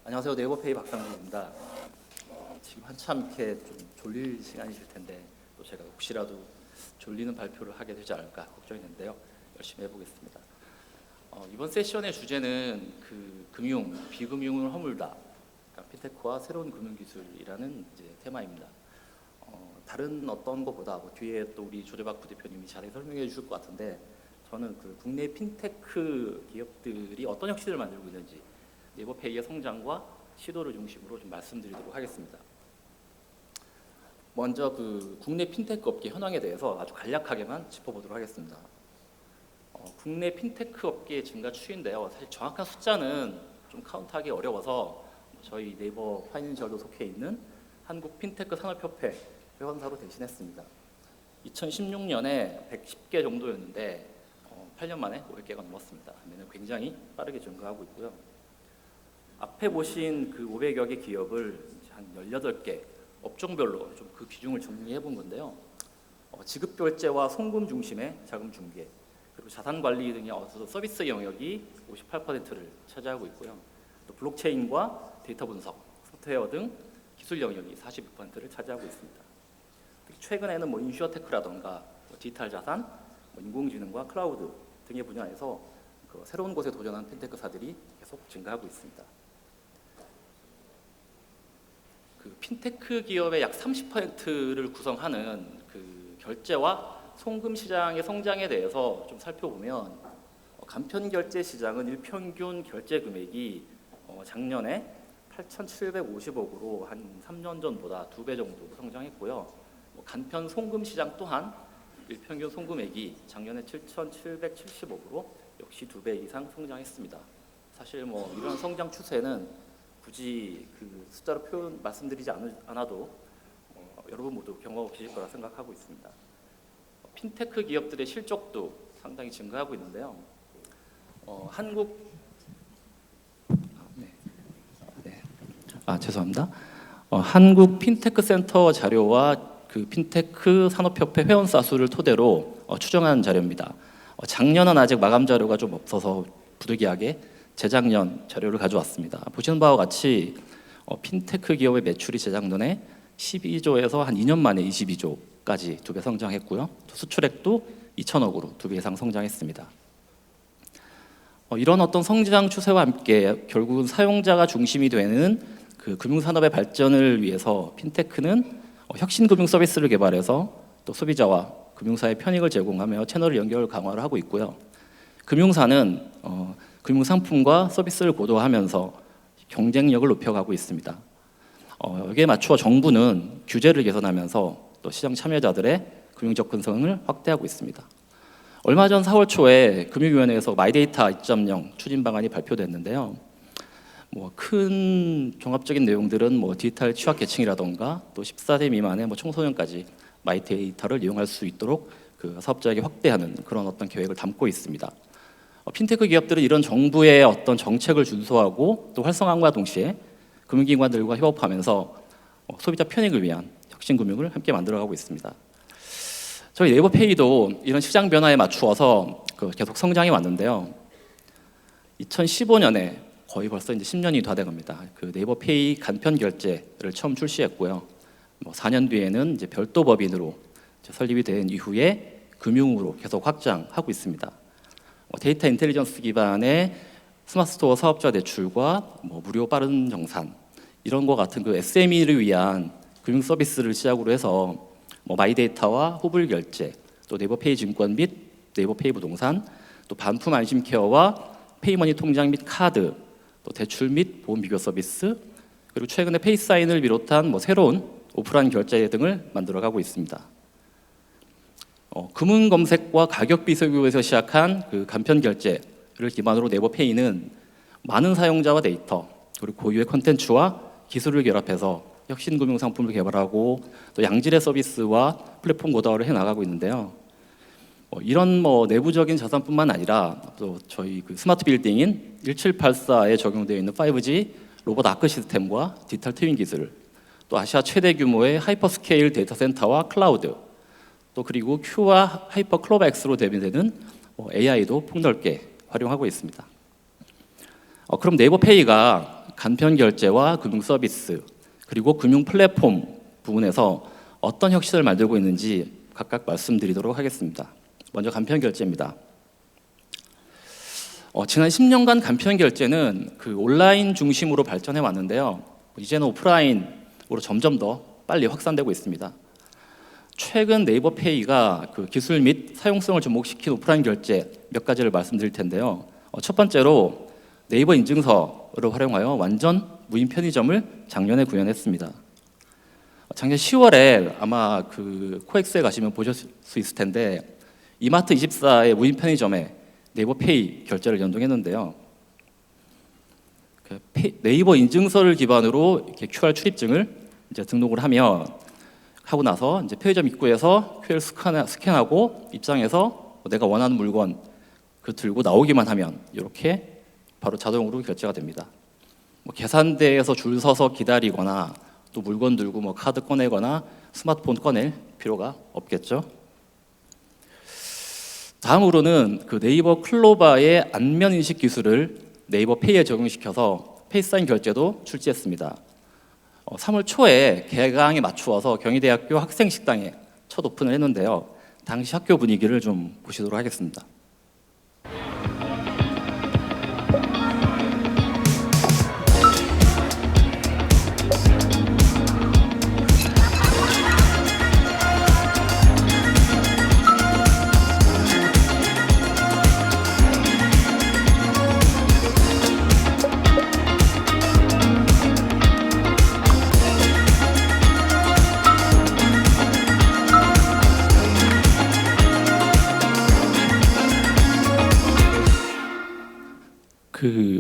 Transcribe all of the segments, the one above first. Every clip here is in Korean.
안녕하세요. 네이버페이 박상민입니다. 지금 한참 이렇게 좀 졸릴 시간이실 텐데 또 제가 혹시라도 졸리는 발표를 하게 되지 않을까 걱정이 되는데요. 열심히 해보겠습니다. 이번 세션의 주제는 금융, 비금융을 허물다, 그러니까 핀테크와 새로운 금융기술이라는 이제 테마입니다. 다른 어떤 것보다 뒤에 또 우리 조재박 부대표님이 잘 설명해 주실 것 같은데 저는 국내 핀테크 기업들이 어떤 혁신을 만들고 있는지 네이버페이의 성장과 시도를 중심으로 좀 말씀드리도록 하겠습니다. 먼저 국내 핀테크 업계 현황에 대해서 아주 간략하게만 짚어보도록 하겠습니다. 국내 핀테크 업계의 증가 추이인데요. 사실 정확한 숫자는 좀 카운트하기 어려워서 저희 네이버 파이낸셜도 속해 있는 한국 핀테크 산업협회 회원사로 대신했습니다. 2016년에 110개 정도였는데 8년 만에 500개가 넘었습니다. 매년 굉장히 빠르게 증가하고 있고요. 앞에 보신 500여 개 기업을 한 18개 업종별로 좀 그 비중을 정리해 본 건데요. 지급 결제와 송금 중심의 자금 중개, 그리고 자산 관리 등의 서비스 영역이 58%를 차지하고 있고요. 또 블록체인과 데이터 분석, 소프트웨어 등 기술 영역이 42%를 차지하고 있습니다. 특히 최근에는 인슈어테크라던가 디지털 자산, 인공지능과 클라우드 등의 분야에서 새로운 곳에 도전한 핀테크사들이 계속 증가하고 있습니다. 핀테크 기업의 약 30%를 구성하는 결제와 송금 시장의 성장에 대해서 좀 살펴보면 간편 결제 시장은 일평균 결제 금액이 작년에 8,750억으로 한 3년 전보다 2배 정도 성장했고요. 간편 송금 시장 또한 일평균 송금액이 작년에 7,770억으로 역시 2배 이상 성장했습니다. 사실 이런 성장 추세는 굳이 숫자로 말씀드리지 않아도 여러분 모두 경험하고 계실 거라 생각하고 있습니다. 핀테크 기업들의 실적도 상당히 증가하고 있는데요. 죄송합니다. 한국 핀테크 센터 자료와 핀테크 산업협회 회원사 수를 토대로 추정한 자료입니다. 작년은 아직 마감 자료가 좀 없어서 부득이하게 재작년 자료를 가져왔습니다. 보시는 바와 같이 핀테크 기업의 매출이 재작년에 12조에서 한 2년 만에 22조까지 2배 성장했고요. 수출액도 2천억으로 2배 이상 성장했습니다. 이런 어떤 성장 추세와 함께 결국은 사용자가 중심이 되는 금융산업의 발전을 위해서 핀테크는 혁신 금융 서비스를 개발해서 또 소비자와 금융사의 편익을 제공하며 채널 연결 강화를 하고 있고요. 금융사는 금융상품과 서비스를 고도화하면서 경쟁력을 높여가고 있습니다. 여기에 맞추어 정부는 규제를 개선하면서 또 시장 참여자들의 금융 접근성을 확대하고 있습니다. 얼마 전 4월 초에 금융위원회에서 마이데이터 2.0 추진 방안이 발표됐는데요. 큰 종합적인 내용들은 디지털 취약 계층이라던가 또 14세 미만의 청소년까지 마이데이터를 이용할 수 있도록 사업자에게 확대하는 그런 어떤 계획을 담고 있습니다. 핀테크 기업들은 이런 정부의 어떤 정책을 준수하고 또 활성화함과 동시에 금융기관들과 협업하면서 소비자 편익을 위한 혁신 금융을 함께 만들어가고 있습니다. 저희 네이버페이도 이런 시장 변화에 맞추어서 계속 성장해 왔는데요. 2015년에 거의 벌써 이제 10년이 다 돼갑니다. 네이버페이 간편 결제를 처음 출시했고요. 4년 뒤에는 이제 별도 법인으로 설립이 된 이후에 금융으로 계속 확장하고 있습니다. 데이터 인텔리전스 기반의 스마트 스토어 사업자 대출과 무료 빠른 정산 이런 것 같은 SME를 위한 금융 서비스를 시작으로 해서 마이데이터와 호불 결제, 또 네이버페이 증권 및 네이버페이 부동산, 또 반품 안심 케어와 페이머니 통장 및 카드, 또 대출 및 보험 비교 서비스, 그리고 최근에 페이사인을 비롯한 새로운 오프라인 결제 등을 만들어가고 있습니다. 금융 검색과 가격 비교에서 시작한 간편 결제를 기반으로 네이버페이는 많은 사용자와 데이터 그리고 고유의 콘텐츠와 기술을 결합해서 혁신 금융 상품을 개발하고 또 양질의 서비스와 플랫폼 고도화를 해나가고 있는데요. 이런 내부적인 자산뿐만 아니라 또 저희 스마트 빌딩인 1784에 적용되어 있는 5G 로봇 아크 시스템과 디지털 트윈 기술, 또 아시아 최대 규모의 하이퍼스케일 데이터 센터와 클라우드, 또 그리고 Q와 하이퍼 클로버X로 대비되는 AI도 폭넓게 활용하고 있습니다. 그럼 네이버페이가 간편 결제와 금융 서비스 그리고 금융 플랫폼 부분에서 어떤 혁신을 만들고 있는지 각각 말씀드리도록 하겠습니다. 먼저 간편 결제입니다. 지난 10년간 간편 결제는 그 온라인 중심으로 발전해 왔는데요. 이제는 오프라인으로 점점 더 빨리 확산되고 있습니다. 최근 네이버페이가 그 기술 및 사용성을 접목시킨 오프라인 결제 몇 가지를 말씀드릴 텐데요. 첫 번째로 네이버 인증서를 활용하여 완전 무인 편의점을 작년에 구현했습니다. 작년 10월에 아마 그 코엑스에 가시면 보실 수 있을 텐데 이마트24의 무인 편의점에 네이버페이 결제를 연동했는데요. 네이버 인증서를 기반으로 이렇게 QR 출입증을 이제 등록을 하고 나서 이제 편의점 입구에서 QR 스캔하고 입장해서 내가 원하는 물건 그 들고 나오기만 하면 이렇게 바로 자동으로 결제가 됩니다. 계산대에서 줄 서서 기다리거나 또 물건 들고 카드 꺼내거나 스마트폰 꺼낼 필요가 없겠죠. 다음으로는 그 네이버 클로바의 안면 인식 기술을 네이버 페이에 적용시켜서 페이스사인 결제도 출시했습니다. 3월 초에 개강에 맞추어서 경희대학교 학생식당에 첫 오픈을 했는데요. 당시 학교 분위기를 좀 보시도록 하겠습니다.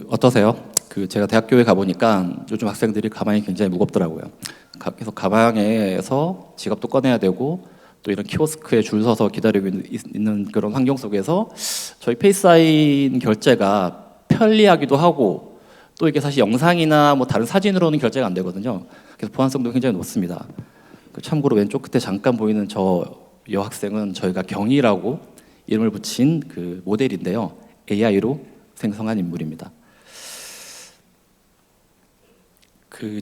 어떠세요? 제가 대학교에 가보니까 요즘 학생들이 가방이 굉장히 무겁더라고요. 그래서 가방에서 지갑도 꺼내야 되고 또 이런 키오스크에 줄 서서 기다리고 있는 그런 환경 속에서 저희 페이스사인 결제가 편리하기도 하고 또 이게 사실 영상이나 다른 사진으로는 결제가 안 되거든요. 그래서 보안성도 굉장히 높습니다. 참고로 왼쪽 끝에 잠깐 보이는 저 여학생은 저희가 경희라고 이름을 붙인 그 모델인데요. AI로 생성한 인물입니다.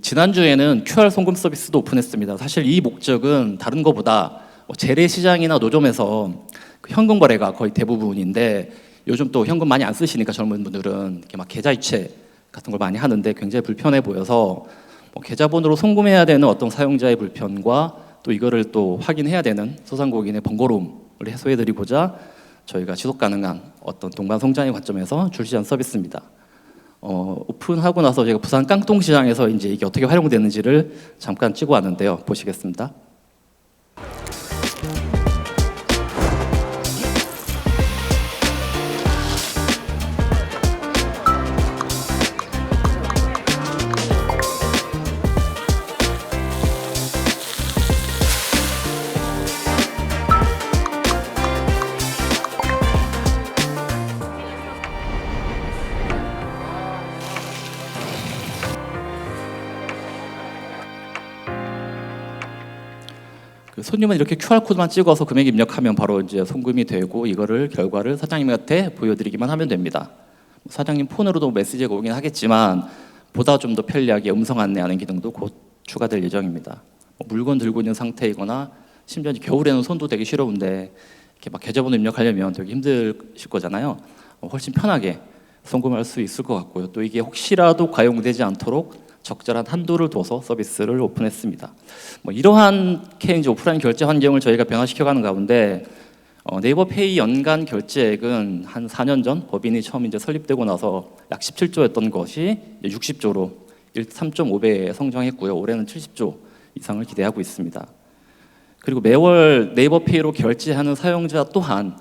지난주에는 QR 송금 서비스도 오픈했습니다. 사실 이 목적은 다른 것보다 재래시장이나 노점에서 현금 거래가 거의 대부분인데 요즘 또 현금 많이 안 쓰시니까 젊은 분들은 이렇게 계좌이체 같은 걸 많이 하는데 굉장히 불편해 보여서 계좌번호로 송금해야 되는 어떤 사용자의 불편과 또 이거를 또 확인해야 되는 소상공인의 번거로움을 해소해드리고자 저희가 지속 가능한 어떤 동반 성장의 관점에서 출시한 서비스입니다. 오픈하고 나서 제가 부산 깡통시장에서 이제 이게 어떻게 활용되는지를 잠깐 찍어 왔는데요. 보시겠습니다. 손님은 이렇게 QR코드만 찍어서 금액 입력하면 바로 이제 송금이 되고 이거를 결과를 사장님한테 보여드리기만 하면 됩니다. 사장님 폰으로도 메시지가 오긴 하겠지만 보다 좀 더 편리하게 음성 안내하는 기능도 곧 추가될 예정입니다. 물건 들고 있는 상태이거나 심지어 겨울에는 손도 되게 시려운데 이렇게 계좌번호 입력하려면 되게 힘드실 거잖아요. 훨씬 편하게 송금할 수 있을 것 같고요. 또 이게 혹시라도 과용되지 않도록 적절한 한도를 둬서 서비스를 오픈했습니다. 이러한 이제 오프라인 결제 환경을 저희가 변화시켜가는 가운데 네이버페이 연간 결제액은 한 4년 전 법인이 처음 이제 설립되고 나서 약 17조였던 것이 60조로 3.5배 성장했고요. 올해는 70조 이상을 기대하고 있습니다. 그리고 매월 네이버페이로 결제하는 사용자 또한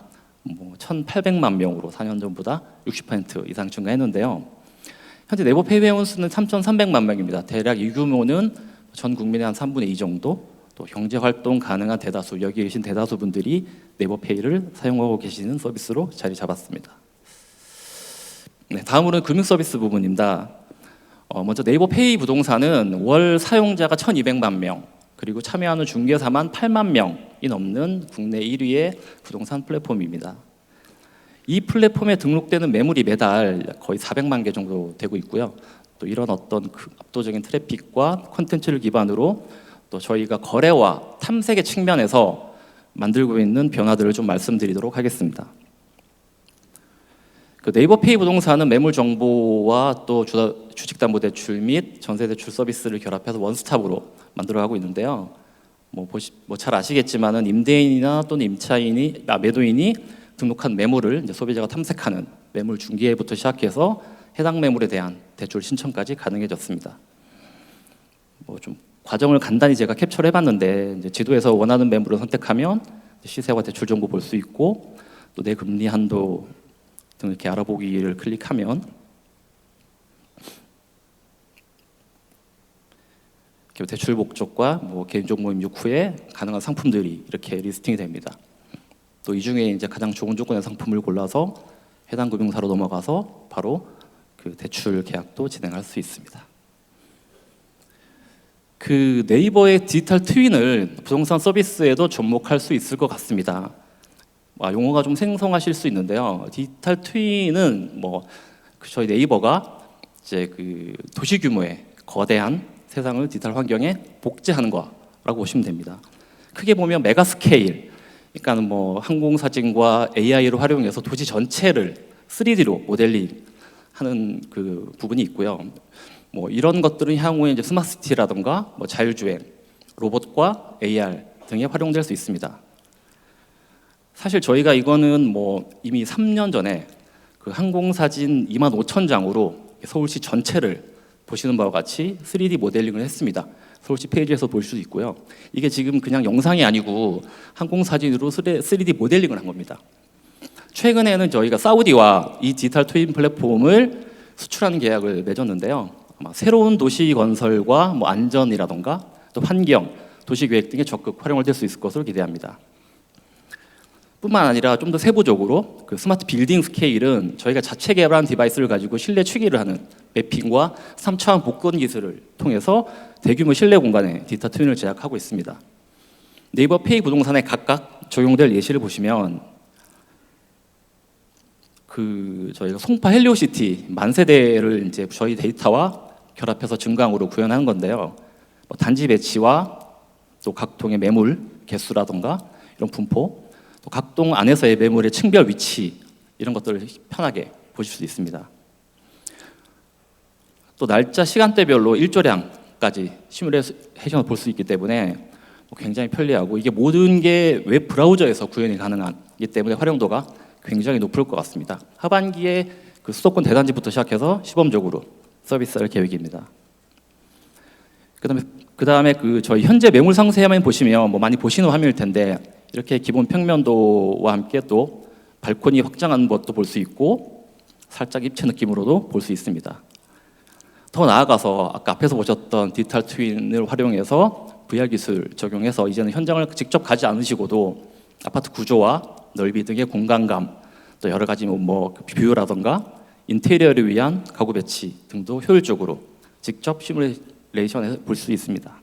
1,800만 명으로 4년 전보다 60% 이상 증가했는데요. 현재 네이버페이 회원 수는 3,300만 명입니다. 대략 이 규모는 전 국민의 한 3분의 2 정도, 또 경제 활동 가능한 대다수, 여기 계신 대다수 분들이 네이버페이를 사용하고 계시는 서비스로 자리 잡았습니다. 네, 다음으로는 금융 서비스 부분입니다. 먼저 네이버페이 부동산은 월 사용자가 1,200만 명, 그리고 참여하는 중개사만 8만 명이 넘는 국내 1위의 부동산 플랫폼입니다. 이 플랫폼에 등록되는 매물이 매달 거의 400만 개 정도 되고 있고요. 또 이런 어떤 그 압도적인 트래픽과 콘텐츠를 기반으로 또 저희가 거래와 탐색의 측면에서 만들고 있는 변화들을 좀 말씀드리도록 하겠습니다. 그 네이버페이 부동산은 매물 정보와 또 주식담보대출 및 전세대출 서비스를 결합해서 원스톱으로 만들어가고 있는데요. 뭐 잘 아시겠지만은 임대인이나 또는 매도인이 등록한 매물을 이제 소비자가 탐색하는 매물 중개부터 시작해서 해당 매물에 대한 대출 신청까지 가능해졌습니다. 뭐 좀 과정을 간단히 제가 캡처를 해봤는데 이제 지도에서 원하는 매물을 선택하면 시세와 대출 정보 볼 수 있고 또 내 금리 한도 등 이렇게 알아보기를 클릭하면 대출 목적과 뭐 개인정보 입력 후에 가능한 상품들이 이렇게 리스팅이 됩니다. 또 이 중에 이제 가장 좋은 조건의 상품을 골라서 해당 금융사로 넘어가서 바로 그 대출 계약도 진행할 수 있습니다. 그 네이버의 디지털 트윈을 부동산 서비스에도 접목할 수 있을 것 같습니다. 용어가 좀 생소하실 수 있는데요. 디지털 트윈은 뭐 저희 네이버가 이제 그 도시 규모의 거대한 세상을 디지털 환경에 복제하는 거라고 보시면 됩니다. 크게 보면 메가 스케일, 그러니까 뭐 항공사진과 AI를 활용해서 도시 전체를 3D로 모델링 하는 그 부분이 있고요. 뭐 이런 것들은 향후에 이제 스마트시티라든가 뭐 자율주행, 로봇과 AR 등에 활용될 수 있습니다. 사실 저희가 이거는 뭐 이미 3년 전에 그 항공사진 25,000장으로 서울시 전체를 보시는 바와 같이 3D 모델링을 했습니다. 서울시 페이지에서 볼 수 있고요. 이게 지금 그냥 영상이 아니고 항공사진으로 3D 모델링을 한 겁니다. 최근에는 저희가 사우디와 이 디지털 트윈 플랫폼을 수출하는 계약을 맺었는데요. 아마 새로운 도시 건설과 뭐 안전이라던가 또 환경, 도시계획 등에 적극 활용을 될 수 있을 것으로 기대합니다. 뿐만 아니라 좀 더 세부적으로 그 스마트 빌딩 스케일은 저희가 자체 개발한 디바이스를 가지고 실내 추기를 하는 매핑과 3차원 복권 기술을 통해서 대규모 실내 공간에 디지털 트윈을 제작하고 있습니다. 네이버 페이 부동산에 각각 적용될 예시를 보시면 그 저희가 송파 헬리오시티 만세대를 이제 저희 데이터와 결합해서 증강으로 구현하는 건데요. 뭐 단지 배치와 또 각 동의 매물 개수라던가 이런 분포, 또 각 동 안에서의 매물의 층별 위치 이런 것들을 편하게 보실 수 있습니다. 또 날짜 시간대별로 일조량까지 시뮬레이션을 볼 수 있기 때문에 굉장히 편리하고 이게 모든 게 웹 브라우저에서 구현이 가능하기 때문에 활용도가 굉장히 높을 것 같습니다. 하반기에 그 수도권 대단지부터 시작해서 시범적으로 서비스할 계획입니다. 그다음에 그 저희 현재 매물 상세 화면 보시면 뭐 많이 보시는 화면일 텐데 이렇게 기본 평면도와 함께 또 발코니 확장한 것도 볼 수 있고 살짝 입체 느낌으로도 볼 수 있습니다. 더 나아가서 아까 앞에서 보셨던 디지털 트윈을 활용해서 VR 기술 적용해서 이제는 현장을 직접 가지 않으시고도 아파트 구조와 넓이 등의 공간감 또 여러 가지 뭐 뷰라던가 인테리어를 위한 가구 배치 등도 효율적으로 직접 시뮬레이션해서 볼 수 있습니다.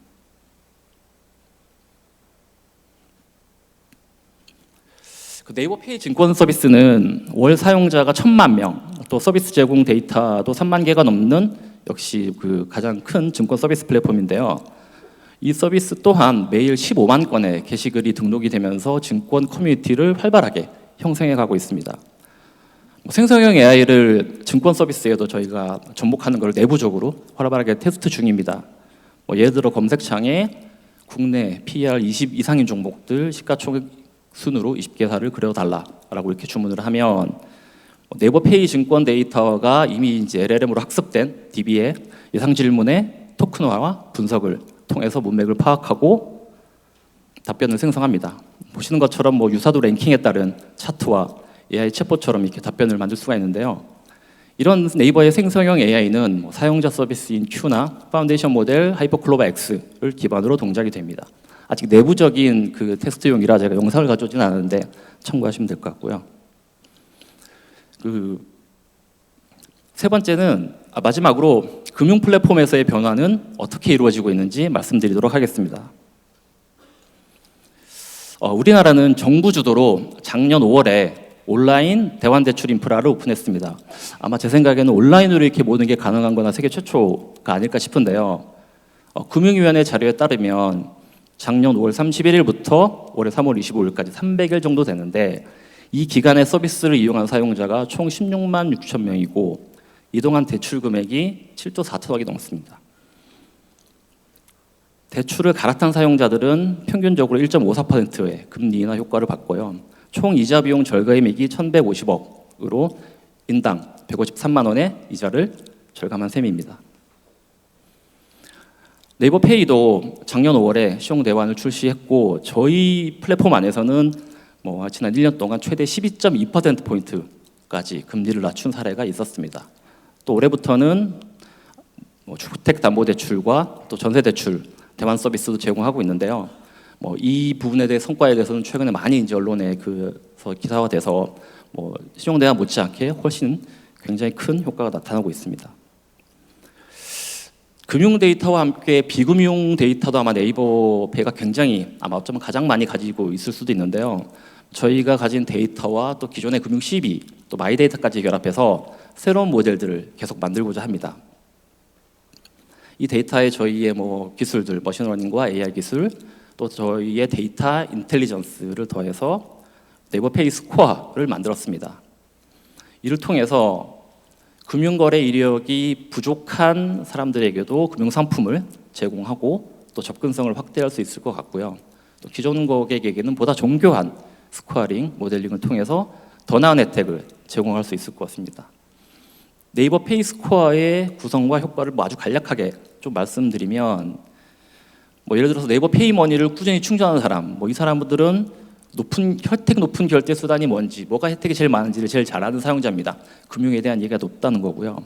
그 네이버 페이 증권 서비스는 월 사용자가 1,000만 명, 또 서비스 제공 데이터도 3만 개가 넘는 역시 그 가장 큰 증권 서비스 플랫폼인데요. 이 서비스 또한 매일 15만 건의 게시글이 등록이 되면서 증권 커뮤니티를 활발하게 형성해 가고 있습니다. 생성형 AI를 증권 서비스에도 저희가 접목하는 걸 내부적으로 활발하게 테스트 중입니다. 예를 들어 검색창에 국내 PER 20 이상인 종목들 시가총액 순으로 20개사를 그려달라라고 이렇게 주문을 하면 네이버페이 증권 데이터가 이미 이제 LLM으로 학습된 DB의 예상 질문의 토큰화와 분석을 통해서 문맥을 파악하고 답변을 생성합니다. 보시는 것처럼 뭐 유사도 랭킹에 따른 차트와 AI 챗봇처럼 이렇게 답변을 만들 수가 있는데요. 이런 네이버의 생성형 AI는 뭐 사용자 서비스인 Q나 파운데이션 모델 하이퍼클로바 X를 기반으로 동작이 됩니다. 아직 내부적인 그 테스트용이라 제가 영상을 가져오진 않았는데 참고하시면 될 것 같고요. 세 번째는 마지막으로 금융 플랫폼에서의 변화는 어떻게 이루어지고 있는지 말씀드리도록 하겠습니다. 우리나라는 정부 주도로 작년 5월에 온라인 대환 대출 인프라를 오픈했습니다. 아마 제 생각에는 온라인으로 이렇게 모든 게 가능한 거나 세계 최초가 아닐까 싶은데요. 금융위원회 자료에 따르면 작년 5월 31일부터 올해 3월 25일까지 300일 정도 되는데 이 기간에 서비스를 이용한 사용자가 총 16만 6천 명이고 이동한 대출 금액이 7조 4천억이 넘습니다. 대출을 갈아탄 사용자들은 평균적으로 1.54%의 금리 인하 효과를 받고요. 총 이자 비용 절감액이 1,150억으로 인당 153만 원의 이자를 절감한 셈입니다. 네이버 페이도 작년 5월에 시용 대환을 출시했고 저희 플랫폼 안에서는 지난 1년 동안 최대 12.2%포인트까지 금리를 낮춘 사례가 있었습니다. 또 올해부터는 주택담보대출과 또 전세대출 대환 서비스도 제공하고 있는데요. 이 부분에 대해 성과에 대해서는 최근에 많이 이제 언론에 기사화돼서 시용 대환 못지않게 훨씬 굉장히 큰 효과가 나타나고 있습니다. 금융 데이터와 함께 비금융 데이터도 아마 네이버 페이가 굉장히 아마 어쩌면 가장 많이 가지고 있을 수도 있는데요. 저희가 가진 데이터와 또 기존의 금융 CB 또 마이데이터까지 결합해서 새로운 모델들을 계속 만들고자 합니다. 이 데이터에 저희의 기술들, 머신러닝과 AI 기술, 또 저희의 데이터 인텔리전스를 더해서 네이버 페이 스코어를 만들었습니다. 이를 통해서 금융거래 이력이 부족한 사람들에게도 금융상품을 제공하고 또 접근성을 확대할 수 있을 것 같고요. 또 기존 고객에게는 보다 정교한 스코어링, 모델링을 통해서 더 나은 혜택을 제공할 수 있을 것 같습니다. 네이버 페이 스코어의 구성과 효과를 아주 간략하게 좀 말씀드리면 예를 들어서 네이버 페이 머니를 꾸준히 충전하는 사람, 이 사람들은 혜택 높은 결제 수단이 뭔지, 뭐가 혜택이 제일 많은지를 제일 잘 아는 사용자입니다. 금융에 대한 이해가 높다는 거고요.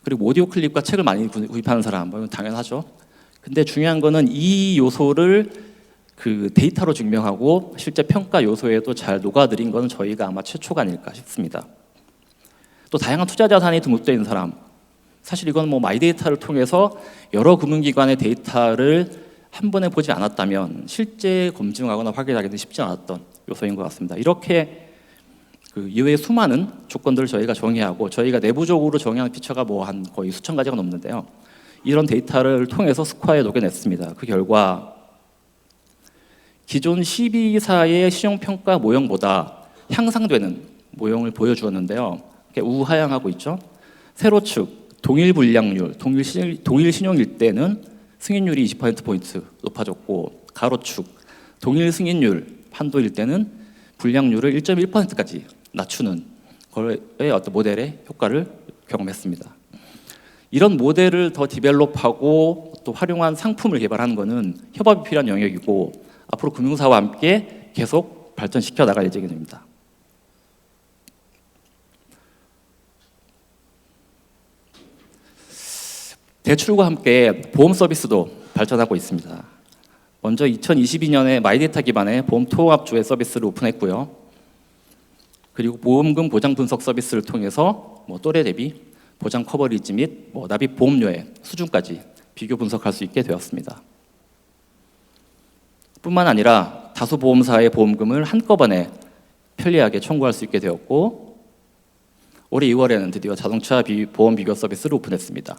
그리고 오디오 클립과 책을 많이 구입하는 사람, 이건 당연하죠. 근데 중요한 거는 이 요소를 데이터로 증명하고 실제 평가 요소에도 잘 녹아들인 것은 저희가 아마 최초가 아닐까 싶습니다. 또 다양한 투자 자산이 등록되어 있는 사람, 사실 이건 마이데이터를 통해서 여러 금융기관의 데이터를 한 번에 보지 않았다면 실제 검증하거나 확인하기는 쉽지 않았던 요소인 것 같습니다. 이렇게 이외의 수많은 조건들을 저희가 정의하고 저희가 내부적으로 정의한 피처가 한 거의 수천 가지가 넘는데요. 이런 데이터를 통해서 스코어에 녹여냈습니다. 그 결과 기존 CB사의 신용평가 모형보다 향상되는 모형을 보여주었는데요. 우하향하고 있죠. 세로축, 동일 불량률, 동일 신용일 때는 승인율이 20%포인트 높아졌고 가로축, 동일 승인율, 한도일 때는 불량률을 1.1%까지 낮추는 거의 어떤 모델의 효과를 경험했습니다. 이런 모델을 더 디벨롭하고 또 활용한 상품을 개발하는 것은 협업이 필요한 영역이고 앞으로 금융사와 함께 계속 발전시켜 나갈 예정입니다. 대출과 함께 보험 서비스도 발전하고 있습니다. 먼저 2022년에 마이데이터 기반의 보험 통합조회 서비스를 오픈했고요. 그리고 보험금 보장 분석 서비스를 통해서 또래 대비 보장 커버리지 및 납입 보험료의 수준까지 비교 분석할 수 있게 되었습니다. 뿐만 아니라 다수 보험사의 보험금을 한꺼번에 편리하게 청구할 수 있게 되었고 올해 2월에는 드디어 자동차 보험 비교 서비스를 오픈했습니다.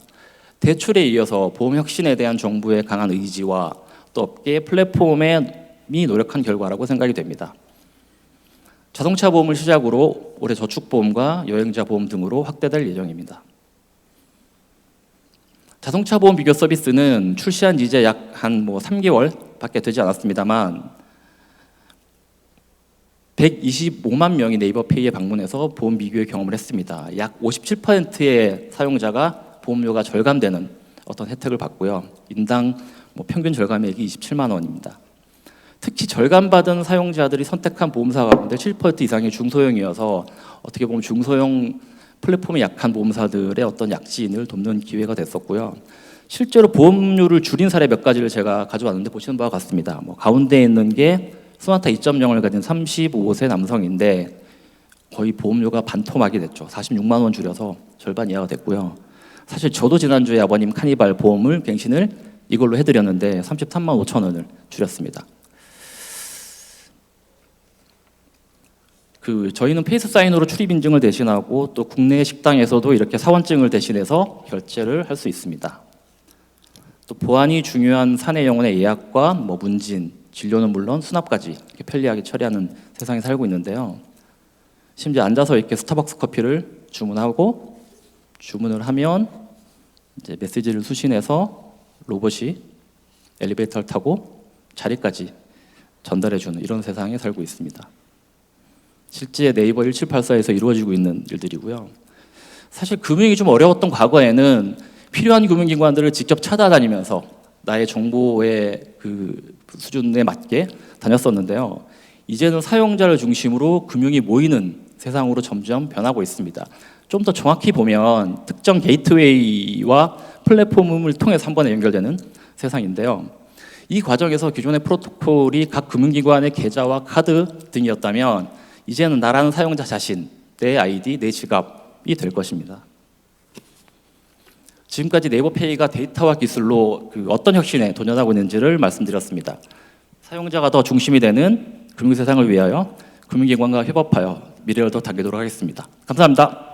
대출에 이어서 보험 혁신에 대한 정부의 강한 의지와 또 업계 플랫폼이 노력한 결과라고 생각이 됩니다. 자동차 보험을 시작으로 올해 저축보험과 여행자 보험 등으로 확대될 예정입니다. 자동차 보험 비교 서비스는 출시한 지 이제 약 한 3개월밖에 되지 않았습니다만 125만 명이 네이버페이에 방문해서 보험 비교의 경험을 했습니다. 약 57%의 사용자가 보험료가 절감되는 어떤 혜택을 받고요. 인당 평균 절감액이 27만 원입니다. 특히 절감받은 사용자들이 선택한 보험사 가운데 7% 이상이 중소형이어서 어떻게 보면 중소형 플랫폼이 약한 보험사들의 어떤 약진을 돕는 기회가 됐었고요. 실제로 보험료를 줄인 사례 몇 가지를 제가 가져왔는데 보시는 바와 같습니다. 가운데 있는 게 소나타 2.0을 가진 35세 남성인데 거의 보험료가 반토막이 됐죠. 46만 원 줄여서 절반 이하가 됐고요. 사실 저도 지난주에 아버님 카니발 보험을 갱신을 이걸로 해드렸는데 33만 5천 원을 줄였습니다. 저희는 페이스 사인으로 출입 인증을 대신하고 또 국내 식당에서도 이렇게 사원증을 대신해서 결제를 할 수 있습니다. 또 보안이 중요한 사내 영혼의 예약과 문진, 진료는 물론 수납까지 이렇게 편리하게 처리하는 세상에 살고 있는데요. 심지어 앉아서 이렇게 스타벅스 커피를 주문하고 주문을 하면 이제 메시지를 수신해서 로봇이 엘리베이터를 타고 자리까지 전달해주는 이런 세상에 살고 있습니다. 실제 네이버 1784에서 이루어지고 있는 일들이고요. 사실 금융이 좀 어려웠던 과거에는 필요한 금융기관들을 직접 찾아다니면서 나의 정보의 그 수준에 맞게 다녔었는데요. 이제는 사용자를 중심으로 금융이 모이는 세상으로 점점 변하고 있습니다. 좀 더 정확히 보면 특정 게이트웨이와 플랫폼을 통해서 한 번에 연결되는 세상인데요. 이 과정에서 기존의 프로토콜이 각 금융기관의 계좌와 카드 등이었다면 이제는 나라는 사용자 자신, 내 아이디, 내 지갑이 될 것입니다. 지금까지 네이버페이가 데이터와 기술로 어떤 혁신에 도전하고 있는지를 말씀드렸습니다. 사용자가 더 중심이 되는 금융세상을 위하여 금융기관과 협업하여 미래를 더 당기도록 하겠습니다. 감사합니다.